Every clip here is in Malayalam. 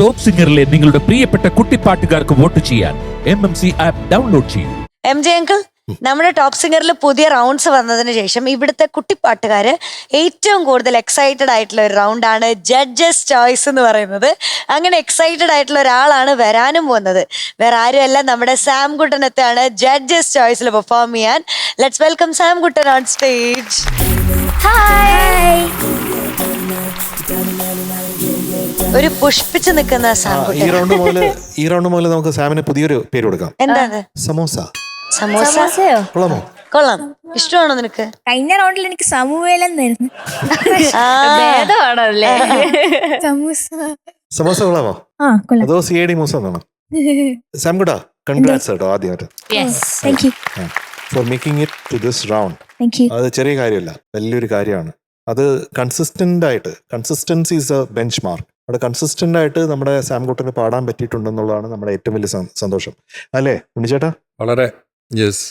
ടോപ്പ് സിംഗറിലെ നിങ്ങളുടെ പ്രിയപ്പെട്ട കുട്ടിപ്പാട്ടുകാർക്ക് വോട്ട് ചെയ്യാൻ MMC ആപ്പ് ഡൗൺലോഡ് ചെയ്യൂ. MJ അങ്കിൾ, നമ്മുടെ ടോപ്പ് സിംഗറിൽ പുതിയ റൗണ്ട്സ് വന്നതിന് ശേഷം ഇവിടുത്തെ കുട്ടിപ്പാട്ടുകാര് ഏറ്റവും കൂടുതൽ എക്സൈറ്റഡ് ആയിട്ടുള്ള ഒരു റൗണ്ടാണ് ജഡ്ജസ് ചോയ്സ് എന്ന് പറയുന്നത്. അങ്ങനെ എക്സൈറ്റഡ് ആയിട്ടുള്ള ഒരാളാണ് വരാനും പോകുന്നത്. വേറെ ആരുമല്ല, നമ്മുടെ സാം കുട്ടനെത്താണ് ജഡ്ജസ് ചോയ്സിൽ പെർഫോം ചെയ്യാൻ. Let's welcome Sam Kuttan on stage. ഒരു പുഷ്പിച്ച് നിൽക്കുന്ന സാം കുട്ടൻ. ഈ റൗണ്ട് മുതൽ നമുക്ക് സാമിന് പുതിയൊരു പേര് കൊടുക്കാം. എന്താണ്? സമോസ. സമോസയോ? കൊള്ളാമോ? കൊള്ളാം. ഇഷ്ടമാണോ നിനക്ക്? കഴിഞ്ഞ റൗണ്ടിൽ എനിക്ക് സമൂഹം സമോസ കൊള്ളാമോ? അതോ CID മൂസ എന്നാണോ? സാം കുട്ടാ, കൺഗ്രാറ്റ്സ് കേട്ടോ ആദ്യമായിട്ട് for making it to this round. അത് ചെറിയ കാര്യമല്ല, വലിയൊരു കാര്യമാണ്. അത് consistency is a benchmark. അവിടെ കൺസിസ്റ്റന്റ് ആയിട്ട് നമ്മുടെ സാം കുട്ടന് പാടാൻ പറ്റിയിട്ടുണ്ടെന്നുള്ളതാണ് നമ്മുടെ ഏറ്റവും വലിയ സന്തോഷം, അല്ലേ ഉണ്ണിച്ചേട്ടാ? വളരെ യെസ്.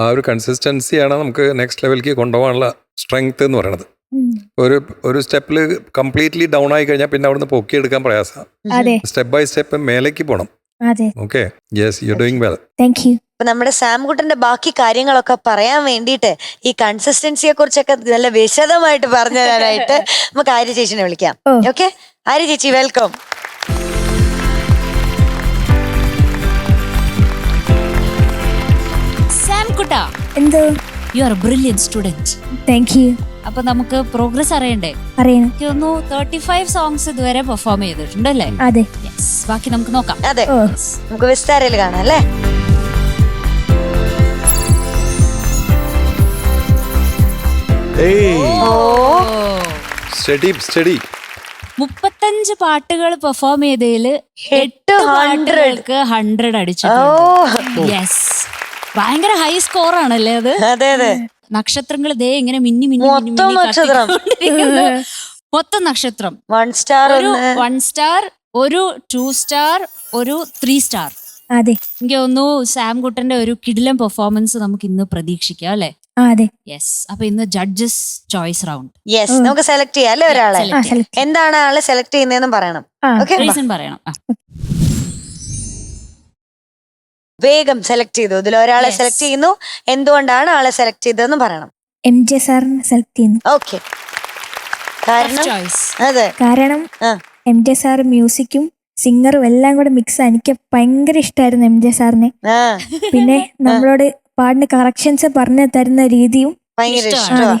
ആ ഒരു കൺസിസ്റ്റൻസിയാണ് നമുക്ക് നെക്സ്റ്റ് ലെവലിലേക്ക് കൊണ്ടുപോകാനുള്ള സ്ട്രെങ്ത് എന്ന് പറയുന്നത്. ഒരു സ്റ്റെപ്പിൽ കംപ്ലീറ്റ്ലി ഡൗൺ ആയി കഴിഞ്ഞാൽ പിന്നെ അവിടുന്ന് പൊക്കിയെടുക്കാൻ പ്രയാസമാണ്. സ്റ്റെപ്പ് ബൈ സ്റ്റെപ്പ് മേലേക്ക് പോകണം. Okay, yes, you doing well. നമ്മുടെ സാം കുട്ടന്റെ ബാക്കി കാര്യങ്ങളൊക്കെ പറയാൻ വേണ്ടിയിട്ട് ഈ കൺസിസ്റ്റൻസിയെ കുറിച്ചൊക്കെ നല്ല വിശദമായിട്ട് പറഞ്ഞു തരാനായിട്ട് നമുക്ക് ആര്യ ചേച്ചിനെ വിളിക്കാം. ഓക്കെ, ആര്യ ചേച്ചി, വെൽക്കം. സാം കുട്ട, എന്തോ? You are A brilliant student. Thank you. അപ്പൊ നമുക്ക് പ്രോഗ്രസ് അറിയണ്ടേ? അറിയണം. എനിക്ക് ഒന്ന് 35 സോങ്സ് ഇതുവരെ പെർഫോം ചെയ്തിട്ടുണ്ടല്ലേ? അതെ. യെസ്, ബാക്കി നമുക്ക് നോക്കാം. അതെ, നമുക്ക് വിസ്താരയിൽ കാണാം അല്ലേ? സ്റ്റഡി 35 പാട്ടുകൾ പെർഫോം ചെയ്തതിൽ 8 പാട്ടുകൾക്ക് 100 അടിച്ചിട്ടുണ്ട്. യെസ്, ഭയങ്കര ഹൈ സ്കോർ ആണല്ലേ അത്? അതെ അതെ. നക്ഷത്രങ്ങൾ ദേ ഇങ്ങനെ മിന്നി മിന്നി മൊത്തം നക്ഷത്രം. മൊത്തം നക്ഷത്രം. 1 സ്റ്റാർ, ഒരു 1 സ്റ്റാർ, ഒരു 2 സ്റ്റാർ, ഒരു 3 സ്റ്റാർ. അതെ, എനിക്ക് തോന്നുന്നു സാം കുട്ടന്റെ ഒരു കിടിലൻ പെർഫോമൻസ് നമുക്ക് ഇന്ന് പ്രതീക്ഷിക്കാം അല്ലെ? അതെ. യെസ്, അപ്പൊ ഇന്ന് ജഡ്ജസ് ചോയ്സ് റൗണ്ട്. യെസ്, നമുക്ക് സെലക്ട് ചെയ്യാം അല്ലേ ഒരാളെ? എന്താണ് ആളെ സെലക്ട് ചെയ്യുന്നതെന്ന് പറയണം. ഓക്കെ, റീസൺ പറയണം. വേഗം സെലക്ട് ചെയ്തു. ഇതിൽ ഒരാളെ സെലക്ട് ചെയ്യുന്നു. എന്തുകൊണ്ടാണ് ആളെ സെലക്ട് ചെയ്തതെന്ന് പറയണം. MJ സാറിനെ സെലക്ട് ചെയ്യുന്നു. ഓക്കെ, കാരണം അതെ, കാരണം MJ സാർ മ്യൂസിക്കും സിംഗറും എല്ലാം കൂടെ മിക്സ്. എനിക്ക് ഭയങ്കര ഇഷ്ടമായിരുന്നു MJ സാറിനെ. പിന്നെ നമ്മളോട് പാടിന് കറക്ഷൻസ് പറഞ്ഞു തരുന്ന രീതിയും ഭയങ്കര ഇഷ്ടമാണ്.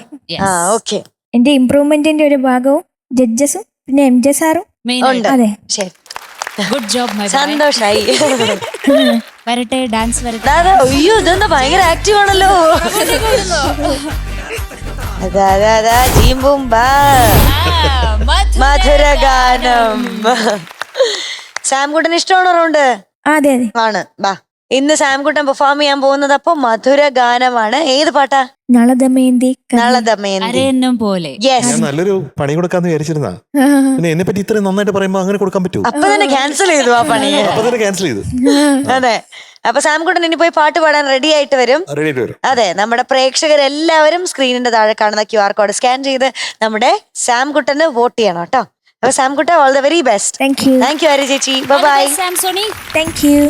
ഓക്കെ, എന്റെ ഇംപ്രൂവ്മെന്റിന്റെ ഒരു ഭാഗവും ജഡ്ജസും പിന്നെ MJ സാറും ഉണ്ട്. അതെ, ശരി, ഗുഡ് ജോബ്. സന്തോഷായി. വരട്ടെ, ഡാൻസ് വരട്ടെ. അയ്യോ, ഇതെന്താ ഭയങ്കര ആക്റ്റീവ് ആണല്ലോ. മധുരഗാനം. സാംകുട്ടന് ഇഷ്ടമാണോ റൗണ്ട്? അതെ അതെ ആണ്. ബാ, ഇന്ന് സാംകുട്ടൻ പെർഫോം ചെയ്യാൻ പോകുന്നത് അപ്പൊ മധുരഗാനമാണ്. ഏത് പാട്ടാ? നളദമയന്തി. അരയന്നം പോലെ. ഞാൻ നല്ലൊരു പണി കൊടുക്കാന്ന് വിചാരിച്ചിരുന്നാ. പിന്നെ എന്നെ പറ്റി ഇത്രയും നന്നായിട്ട് പറയുമ്പോ അങ്ങനെ കൊടുക്കാൻ പറ്റൂ? അപ്പൊ തന്നെ ക്യാൻസൽ ചെയ്തു ആ പണി. ക്യാൻസൽ ചെയ്തു. അതെ, അപ്പൊ സാംകുട്ടൻ ഇനി പോയി പാട്ട് പാടാൻ റെഡി ആയിട്ട് വരും. അതെ, നമ്മുടെ പ്രേക്ഷകരെല്ലാവരും സ്ക്രീനിന്റെ താഴെ കാണുന്ന QR കോഡ് സ്കാൻ ചെയ്ത് നമ്മുടെ സാംകുട്ടന് വോട്ട് ചെയ്യണം കേട്ടോ. അപ്പൊ സാംകുട്ട, all the very best. Thank you. Thank you Arya ചേച്ചി. ബൈ. സാംസോണി, thank you.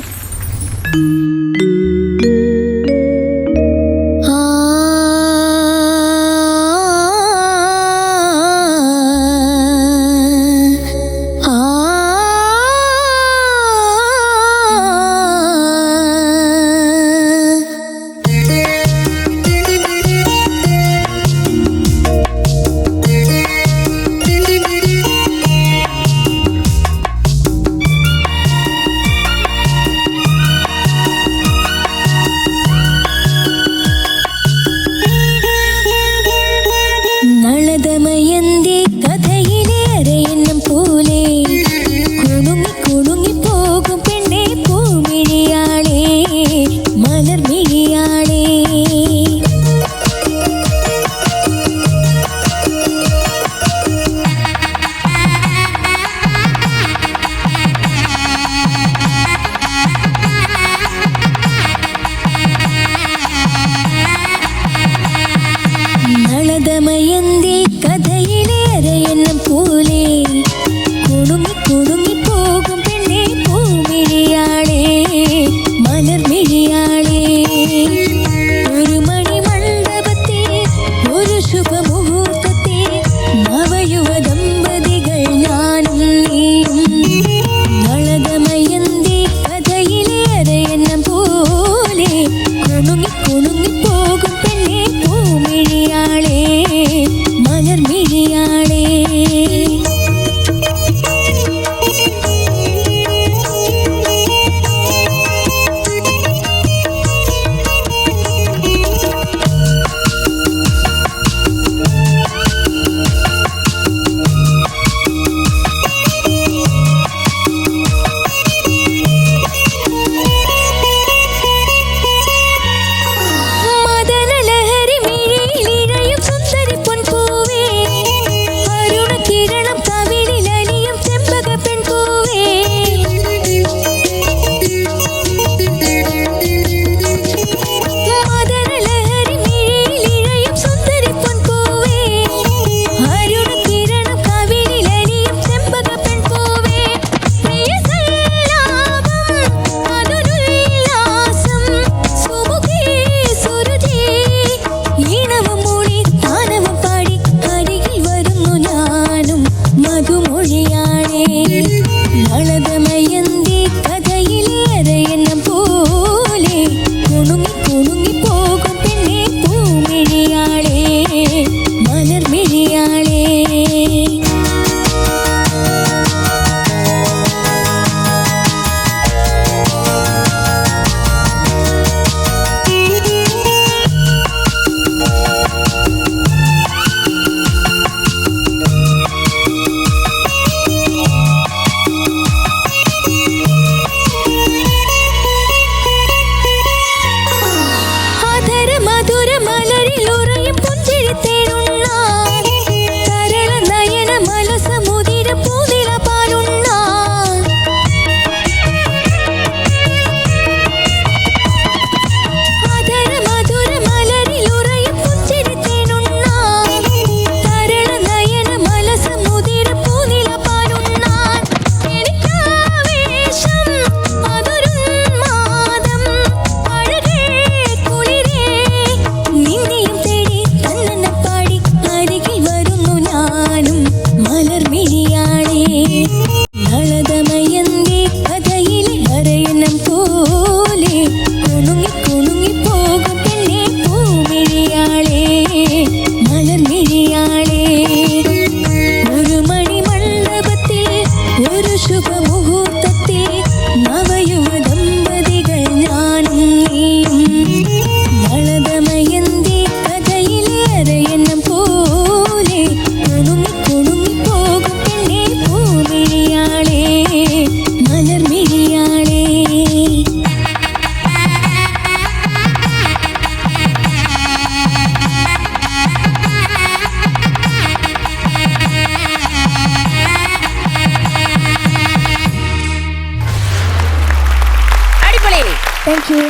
Thank you.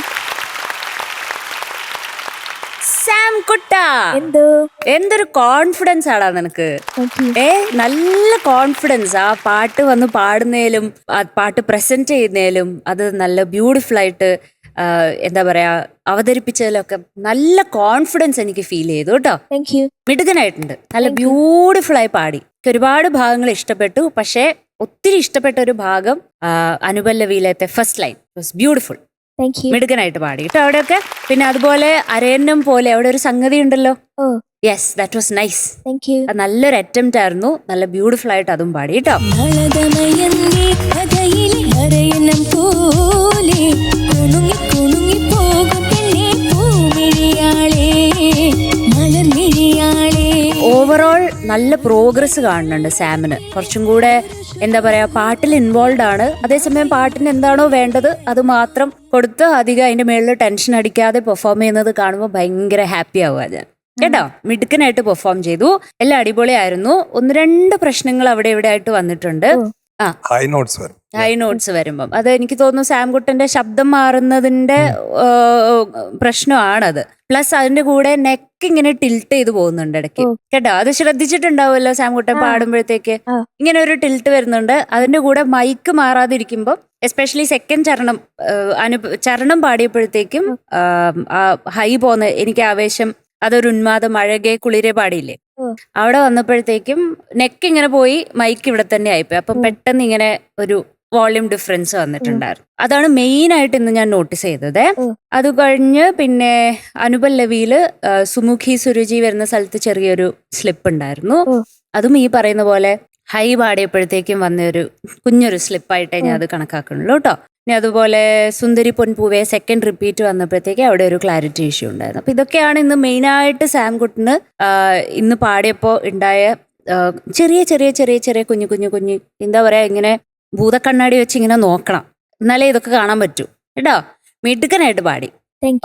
Sam കുട്ട, എന്തോ എന്തൊരു കോൺഫിഡൻസ് ആടാ നിനക്ക്. Thank you. നല്ല കോൺഫിഡൻസ്. ആ പാട്ട് വന്ന് പാടുന്നതിലും ആ പാട്ട് പ്രസന്റ് ചെയ്യുന്നതിലും അത് നല്ല ബ്യൂട്ടിഫുൾ ആയിട്ട് എന്താ പറയാ അവതരിപ്പിച്ചതിലൊക്കെ നല്ല കോൺഫിഡൻസ് എനിക്ക് ഫീൽ ചെയ്തു കേട്ടോ. Thank you. മിടുക്കനായിട്ടുണ്ട്. നല്ല ബ്യൂട്ടിഫുൾ ആയി പാടി. എനിക്ക് ഒരുപാട് ഭാഗങ്ങൾ ഇഷ്ടപ്പെട്ടു. പക്ഷേ ഒത്തിരി ഇഷ്ടപ്പെട്ട ഒരു ഭാഗം അനുപല്ലവിയിലത്തെ first line was beautiful. Thank you. മിടുക്കനായിട്ട് പാടി കേട്ടോ അവിടെയൊക്കെ. പിന്നെ അതുപോലെ അരയന്നം പോലെ അവിടെ ഒരു സംഗതി ഉണ്ടല്ലോ. Oh yes, that was nice. Thank you. നല്ലൊരു അറ്റംപ്റ്റ് ആയിരുന്നു. നല്ല ബ്യൂട്ടിഫുൾ ആയിട്ട് അതും പാടി കേട്ടോ. ഓവറോൾ നല്ല പ്രോഗ്രസ് കാണുന്നുണ്ട് സാമിന്. കുറച്ചും കൂടെ എന്താ പറയാ പാട്ടിൽ ഇൻവോൾവ് ആണ്. അതേസമയം പാട്ടിന് എന്താണോ വേണ്ടത് അത് മാത്രം കൊടുത്ത് അധികം അതിന്റെ മേളിൽ ടെൻഷൻ അടിക്കാതെ പെർഫോം ചെയ്യുന്നത് കാണുമ്പോൾ ഭയങ്കര ഹാപ്പി ആവുക ഞാൻ കേട്ടോ. മിടുക്കനായിട്ട് പെർഫോം ചെയ്തു. എല്ലാം അടിപൊളിയായിരുന്നു. 1-2 പ്രശ്നങ്ങൾ അവിടെ ഇവിടെ ആയിട്ട് വന്നിട്ടുണ്ട്. ഹൈ നോട്ട്സ് വരും. ഹൈ നോട്ട്സ് വരുമ്പം അത് എനിക്ക് തോന്നുന്നു സാംകുട്ടന്റെ ശബ്ദം മാറുന്നതിന്റെ പ്രശ്നമാണത്. പ്ലസ് അതിന്റെ കൂടെ നെക്ക് ഇങ്ങനെ ടിൽട്ട് ചെയ്ത് പോകുന്നുണ്ട് ഇടയ്ക്ക് കേട്ടോ. അത് ശ്രദ്ധിച്ചിട്ടുണ്ടാവുമല്ലോ സാംകുട്ടൻ പാടുമ്പോഴത്തേക്ക് ഇങ്ങനെ ഒരു ടിൽട്ട് വരുന്നുണ്ട്. അതിന്റെ കൂടെ മൈക്ക് മാറാതിരിക്കുമ്പോൾ എസ്പെഷ്യലി സെക്കൻഡ് ചരണം പാടിയപ്പോഴത്തേക്കും ഹൈ പോന്ന് എനിക്ക് ആവേശം അതൊരു ഉന്മാദം അഴകെ കുളിരെ പാടിയില്ലേ, അവിടെ വന്നപ്പോഴത്തേക്കും നെക്ക് ഇങ്ങനെ പോയി മൈക്ക് ഇവിടെ തന്നെ ആയിപ്പോയി. അപ്പം പെട്ടെന്ന് ഇങ്ങനെ ഒരു വോളിയം ഡിഫറൻസ് വന്നിട്ടുണ്ടായിരുന്നു. അതാണ് മെയിൻ ആയിട്ട് ഇന്ന് ഞാൻ നോട്ടീസ് ചെയ്തത്. അത് കഴിഞ്ഞ് പിന്നെ അനുപല്ലവിയില് സുമുഖി സുരുചി വരുന്ന സ്ഥലത്ത് ചെറിയൊരു സ്ലിപ്പ് ഉണ്ടായിരുന്നു. അതും ഈ പറയുന്ന പോലെ ഹൈ പാടിയപ്പോഴത്തേക്കും വന്നൊരു കുഞ്ഞൊരു സ്ലിപ്പായിട്ടേ ഞാൻ അത് കണക്കാക്കണുള്ളൂ കേട്ടോ. ഇനി അതുപോലെ സുന്ദരി പൊൻപൂവെ സെക്കൻഡ് റിപ്പീറ്റ് വന്നപ്പോഴത്തേക്ക് അവിടെ ഒരു ക്ലാരിറ്റി ഇഷ്യൂ ഉണ്ടായിരുന്നു. അപ്പൊ ഇതൊക്കെയാണ് ഇന്ന് മെയിനായിട്ട് സാംകുട്ടന് ഇന്ന് പാടിയപ്പോൾ ഉണ്ടായ ചെറിയ ചെറിയ ചെറിയ ചെറിയ കുഞ്ഞു കുഞ്ഞു കുഞ്ഞു എന്താ പറയാ ഇങ്ങനെ ഭൂതക്കണ്ണാടി വെച്ച് ഇങ്ങനെ നോക്കണം, എന്നാലേ ഇതൊക്കെ കാണാൻ പറ്റൂ കേട്ടോ. മിടുക്കനായിട്ട് പാടി.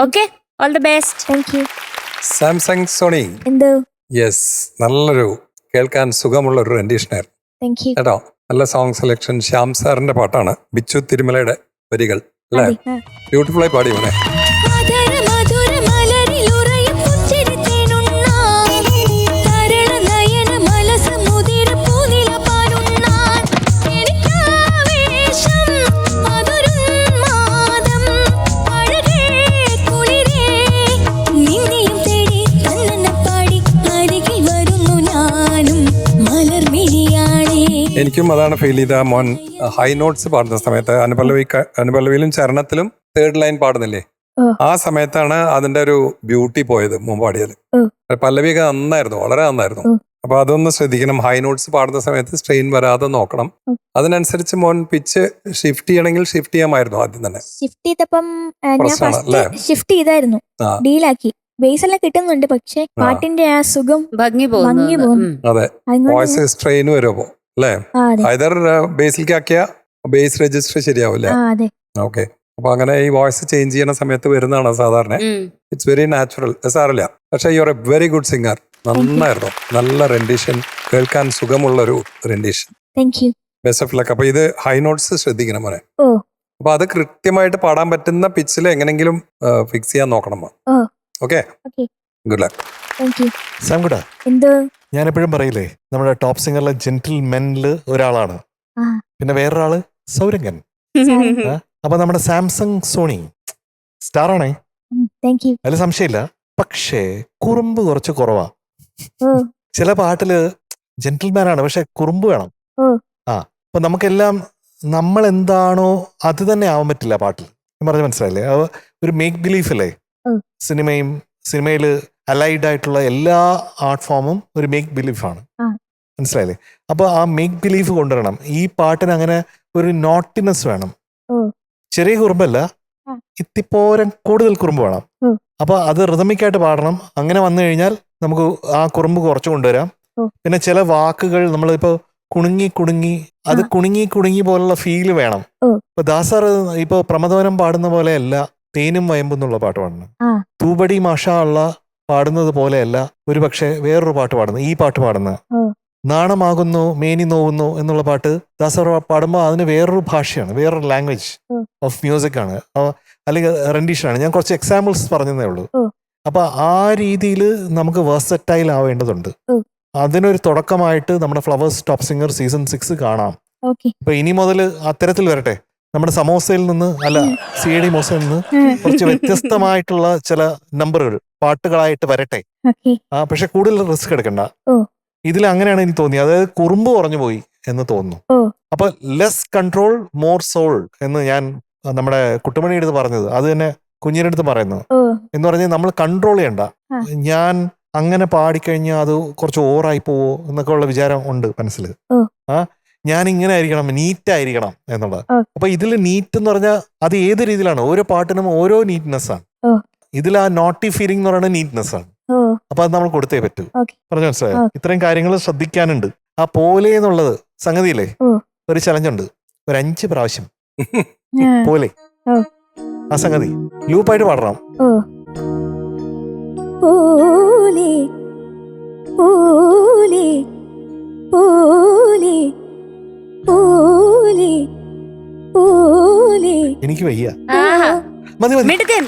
Okay, all the best. Thank you. Samsung Sony. എന്തോ യെസ്, നല്ലൊരു കേൾക്കാൻ സുഖമുള്ള ഒരു റെൻഡീഷനായിരുന്നു താങ്ക് യു. കേട്ടോ. നല്ല സോങ് സെലക്ഷൻ. ശ്യാം സാറിന്റെ പാട്ടാണ്, ബിച്ചു തിരുമലയുടെ വരികൾ അല്ലേ? ബ്യൂട്ടിഫുള്ളായി പാടി മോനെ. എനിക്കും അതാണ് ഫീൽ ചെയ്ത. മോൻ ഹൈ നോട്ട്സ് പാടുന്ന സമയത്ത് അനുപല്ലവിയിലും ചരണത്തിലും തേർഡ് ലൈൻ പാടുന്നില്ലേ, ആ സമയത്താണ് അതിന്റെ ഒരു ബ്യൂട്ടി പോയത് മോൻ പാടിയത്. പല്ലവിയൊക്കെ നന്നായിരുന്നു, വളരെ നന്നായിരുന്നു. അപ്പൊ അതൊന്ന് ശ്രദ്ധിക്കണം. ഹൈ നോട്ട്സ് പാടുന്ന സമയത്ത് സ്ട്രെയിൻ വരാതെ നോക്കണം. അതിനനുസരിച്ച് മോൻ പിച്ച് ഷിഫ്റ്റ് ചെയ്യണമെങ്കിൽ ഷിഫ്റ്റ് ചെയ്യാമായിരുന്നു ആദ്യം തന്നെ. ഷിഫ്റ്റ് ചെയ്തപ്പം ഞാൻ ഷിഫ്റ്റ് ചെയ്തായിരുന്നു, ഡീലാക്കി. ബേസ് എല്ലാം കിട്ടുന്നുണ്ട്, പക്ഷെ പാട്ടിന്റെ ആ സുഖം ഭംഗി പോകുന്നു. അതെ, വോയിസ് സ്ട്രെയിൻ വരുമോ അല്ലേ? ഐദർ ബേസിലേക്ക് ആക്കിയ ബേസ് രജിസ്റ്റർ ശരിയാവില്ലേ? ഓക്കെ. അപ്പൊ അങ്ങനെ ഈ വോയിസ് ചേഞ്ച് ചെയ്യുന്ന സമയത്ത് വരുന്നതാണ് സാധാരണ. ഇറ്റ്സ് വെരി നാച്ചുറൽ, സാറില്ല. പക്ഷെ you are A very good singer. നന്നായിരുന്നു, നല്ല റെൻഡിഷൻ, കേൾക്കാൻ സുഖമുള്ള ഒരു റെൻഡിഷൻ. Best of luck. അപ്പൊ ഇത് ഹൈ നോട്ട്സ് ശ്രദ്ധിക്കണം മോനെ. അപ്പൊ അത് കൃത്യമായിട്ട് പാടാൻ പറ്റുന്ന പിച്ചിൽ എങ്ങനെങ്കിലും ഫിക്സ് ചെയ്യാൻ നോക്കണം. Okay, good luck. സാംകുട്ടാ, ഞാൻ എപ്പോഴും പറയില്ലേ, നമ്മുടെ ടോപ്പ് സിംഗറിലെ ജെന്റിൽമെനില് ഒരാളാണ്. പിന്നെ വേറൊരാള് സൗരംഗൻ. അപ്പൊ നമ്മുടെ സാംസങ് സോണി സ്റ്റാർ ആണേ, അതിൽ സംശയമില്ല. പക്ഷേ കുറുമ്പ് കുറച്ച് കുറവാ. ചില പാട്ടില് ജെന്റിൽമാൻ ആണ്, പക്ഷെ കുറുമ്പ് വേണം. അപ്പൊ നമുക്കെല്ലാം നമ്മൾ എന്താണോ അത് തന്നെ ആവാൻ പറ്റില്ല പാട്ടിൽ. പറഞ്ഞ മനസ്സിലായില്ലേ? ഒരു മേക്ക് ബിലീഫ് അല്ലേ സിനിമയില് അലൈഡ് ആയിട്ടുള്ള എല്ലാ ആർട്ട് ഫോമും ഒരു മേക്ക് ബിലീഫാണ്. മനസ്സിലായില്ലേ? അപ്പൊ ആ മേക്ക് ബിലീഫ് കൊണ്ടുവരണം. ഈ പാട്ടിന് അങ്ങനെ ഒരു നോട്ടിനെസ് വേണം. ചെറിയ കുറുമ്പല്ല, ഇത്തിപ്പോരം കൂടുതൽ കുറുമ്പ് വേണം. അപ്പൊ അത് റിതമിക്കായിട്ട് പാടണം. അങ്ങനെ വന്നു കഴിഞ്ഞാൽ നമുക്ക് ആ കുറുമ്പ് കുറച്ച് കൊണ്ടുവരാം. പിന്നെ ചില വാക്കുകൾ നമ്മളിപ്പോ കുണുങ്ങി അത് കുണുങ്ങി പോലുള്ള ഫീല് വേണം. ഇപ്പൊ ദാസാർ ഇപ്പൊ പ്രമദവനം പാടുന്ന പോലെയല്ല തേനും വയമ്പെന്നുള്ള പാട്ട് പാടുന്നത്. തൂബടി മാഷ ഉള്ള പാടുന്നത് പോലെയല്ല ഒരു പക്ഷെ വേറൊരു പാട്ട് പാടുന്നത്, ഈ പാട്ട് പാടുന്നത്. നാണമാകുന്നു മേനി നോവുന്നു എന്നുള്ള പാട്ട് ദാസർ പാടുമ്പോൾ അതിന് വേറൊരു ഭാഷയാണ്, വേറൊരു ലാംഗ്വേജ് ഓഫ് മ്യൂസിക് ആണ്, അല്ലെങ്കിൽ റെൻഡിഷനാണ്. ഞാൻ കുറച്ച് എക്സാമ്പിൾസ് പറഞ്ഞതേ ഉള്ളൂ. അപ്പൊ ആ രീതിയിൽ നമുക്ക് വേഴ്സറ്റൈൽ ആവേണ്ടതുണ്ട്. അതിനൊരു തുടക്കമായിട്ട് നമ്മുടെ ഫ്ലവേഴ്സ് ടോപ്പ് സിംഗർ സീസൺ 6 കാണാം. ഇപ്പൊ ഇനി മുതൽ അത്തരത്തിൽ വരട്ടെ. നമ്മുടെ സമോസയിൽ നിന്ന് അല്ല CID മൂസയിൽ നിന്ന് കുറച്ച് വ്യത്യസ്തമായിട്ടുള്ള ചില നമ്പറുകൾ പാട്ടുകളായിട്ട് വരട്ടെ. പക്ഷെ കൂടുതൽ റിസ്ക് എടുക്കണ്ട. ഇതിൽ അങ്ങനെയാണ് എനിക്ക് തോന്നിയത്. അതായത് കുറുമ്പ് കുറഞ്ഞു പോയി എന്ന് തോന്നുന്നു. അപ്പൊ ലെസ് കൺട്രോൾ മോർ സോൾ എന്ന് ഞാൻ നമ്മുടെ കുട്ടുമണിയുടെ അടുത്ത് പറഞ്ഞത് അത് തന്നെ കുഞ്ഞിന്റെ അടുത്ത് പറയുന്നു. എന്ന് പറഞ്ഞാൽ നമ്മൾ കൺട്രോൾ ചെയ്യണ്ട. ഞാൻ അങ്ങനെ പാടിക്കഴിഞ്ഞാൽ അത് കുറച്ച് ഓവറായി പോവോ എന്നൊക്കെ ഉള്ള വിചാരം ഉണ്ട് മനസ്സിൽ. ഞാൻ ഇങ്ങനെ ആയിരിക്കണം, നീറ്റ് ആയിരിക്കണം എന്നുള്ളത്. അപ്പൊ ഇതിൽ നീറ്റ് എന്ന് പറഞ്ഞാൽ അത് ഏത് രീതിയിലാണ്, ഓരോ പാട്ടിനും ഓരോ നീറ്റ്നെസ് ആണ്. ഇതിൽ ആ നോട്ടി ഫീലിംഗ് എന്ന് പറയുന്നത് നീറ്റ്നെസ് ആണ്. അപ്പൊ അത് നമ്മൾ കൊടുത്തേ പറ്റൂ. പറഞ്ഞു മനസ്സിലായോ? ഇത്രയും കാര്യങ്ങൾ ശ്രദ്ധിക്കാനുണ്ട്. ആ പോലെ എന്നുള്ളത് സംഗതിയില്ലേ, ഒരു ചലഞ്ചുണ്ട്. ഒരു 5 പ്രാവശ്യം പോലെ ആ സംഗതി ലൂപ്പായിട്ട് പാടണം. പോലെ പോലെ പോലെ പോലെ പോലെ. എനിക്ക് വയ്യ. ആഹാ. മതി മതി. മിടുക്കൻ.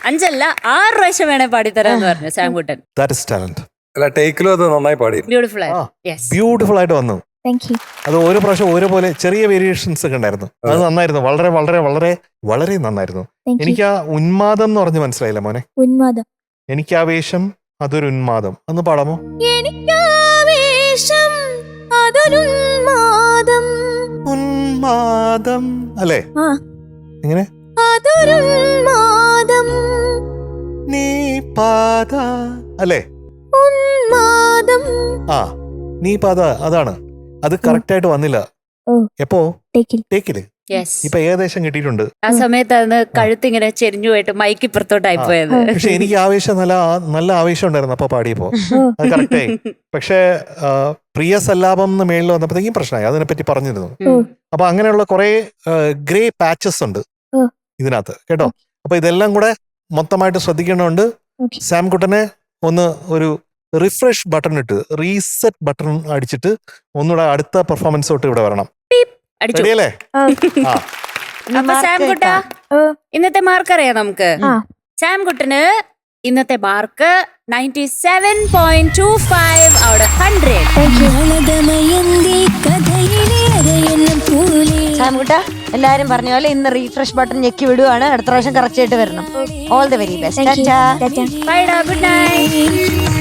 5 അല്ല 6 പ്രാവശ്യം വേണേ പാടിത്തരാന്ന് പറഞ്ഞു സാംകുട്ടൻ. That is talent. അല്ല ടേക്കിലും അത് നന്നായി പാടി. ബ്യൂട്ടിഫുൾ ബ്യൂട്ടിഫുൾ ആയിട്ട് വന്നു. Thank you. അത് ഓരോ പ്രാവശ്യം ഓരോ പോലെ ചെറിയ വേരിയേഷൻസ് ഒക്കെ ഉണ്ടായിരുന്നു. അത് നന്നായിരുന്നു. വളരെ വളരെ വളരെ വളരെ നന്നായിരുന്നു. എനിക്ക് ആ ഉന്മാദം എന്ന് പറഞ്ഞ് മനസ്സിലായില്ല മോനെ. ഉന്മാദം. എനിക്ക് ആവേശം അതൊരു ഉന്മാദം ഒന്ന് പാടാമോ? എനിക്കാവേശം അതൊരുന്മാദം. ഉന്മാദം അല്ലേ? എങ്ങനെ? അതൊരുന്മാദം. നീ പാത അല്ലേ? ഉന്മാദം. ആ നീ പാത അതാണ്. അത് കറക്റ്റ് ആയിട്ട് വന്നില്ല. എപ്പോ? ടേക്കില്. ഇപ്പൊ ഏകദേശം കിട്ടിയിട്ടുണ്ട്. ആ സമയത്ത് അന്ന് കഴുത്തിങ്ങനെ ചെരിഞ്ഞു പോയിട്ട് മൈക്ക് ഇപ്പുറത്തോട്ടായി പോയത്. പക്ഷെ എനിക്ക് ആവേശം നല്ല ആവേശം ഉണ്ടായിരുന്നു അപ്പൊ പാടിയപ്പോ. അത് കറക്റ്റായി. പക്ഷെ പ്രിയ സല്ലാപം എന്ന് മേളിൽ വന്നപ്പോഴത്തേക്കും പ്രശ്നമായി. അതിനെപ്പറ്റി പറഞ്ഞിരുന്നു. അപ്പൊ അങ്ങനെയുള്ള കുറെ ഗ്രേ പാച്ചസ് ഉണ്ട് ഇതിനകത്ത് കേട്ടോ. അപ്പൊ ഇതെല്ലാം കൂടെ മൊത്തമായിട്ട് ശ്രദ്ധിക്കേണ്ടതുണ്ട്. സാം കുട്ടനെ ഒന്ന് ഒരു റിഫ്രഷ് ബട്ടൺ ഇട്ട് റീസെറ്റ് ബട്ടൺ അടിച്ചിട്ട് ഒന്നുകൂടെ അടുത്ത പെർഫോമൻസ് തൊട്ട് ഇവിടെ വരണം. റെഡിയല്ലേ? അപ്പൊ സാംകുട്ട ഇന്നത്തെ മാർക്ക് അറിയാം നമുക്ക്. സാംകുട്ടന് ഇന്നത്തെ മാർക്ക് 97.25 ഔട്ട് ഓഫ് 100. സാംകുട്ട എല്ലാരും പറഞ്ഞ പോലെ ഇന്ന് റീഫ്രഷ് ബട്ടൺ ഞെക്കി വിടുവാണ്. അടുത്ത പ്രാവശ്യം കറക്റ്റ് ആയിട്ട് വരണം. All the very best. Bye ഡാ, ഗുഡ് നൈറ്റ്.